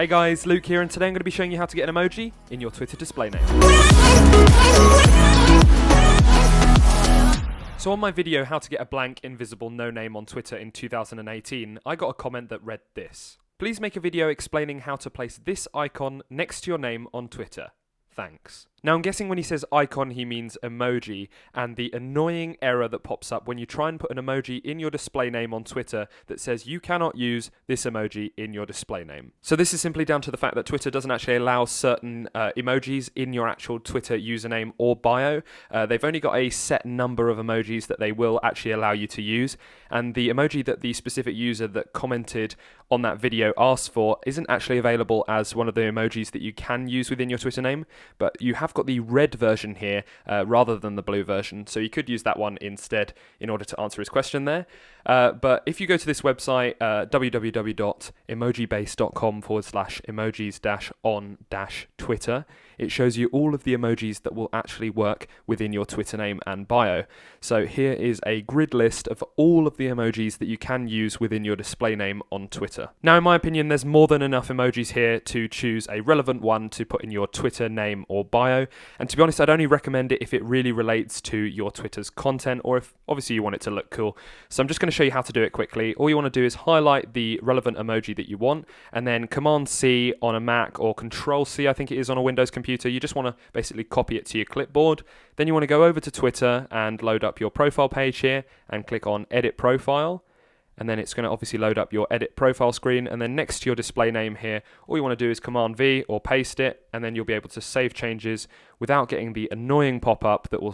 Hey guys, Luke here, and today I'm going to be showing you how to get an emoji in your Twitter display name. So on my video, how to get a blank invisible no name on Twitter in 2018, I got a comment that read this. Please make a video explaining how to place this icon next to your name on Twitter. Thanks. Now I'm guessing when he says icon he means emoji, and the annoying error that pops up when you try and put an emoji in your display name on Twitter that says you cannot use this emoji in your display name. So this is simply down to the fact that Twitter doesn't actually allow certain emojis in your actual Twitter username or bio. They've only got a set number of emojis that they will actually allow you to use, and the emoji that the specific user that commented on that video asked for isn't actually available as one of the emojis that you can use within your Twitter name, but you have got the red version here rather than the blue version, so you could use that one instead in order to answer his question there. But if you go to this website, www.emojibase.com/emojis-on-Twitter, it shows you all of the emojis that will actually work within your Twitter name and bio. So here is a grid list of all of the emojis that you can use within your display name on Twitter. Now, in my opinion, there's more than enough emojis here to choose a relevant one to put in your Twitter name or bio. And to be honest, I'd only recommend it if it really relates to your Twitter's content, or if obviously you want it to look cool. So I'm just going to show you how to do it quickly. All you want to do is highlight the relevant emoji that you want, and then Command-C on a Mac or Control-C, I think it is, on a Windows computer. You just want to basically copy it to your clipboard. Then you want to go over to Twitter and load up your profile page here and click on Edit Profile. And then it's going to obviously load up your edit profile screen, and then next to your display name here, all you want to do is Command-V or paste it, and then you'll be able to save changes without getting the annoying pop-up that will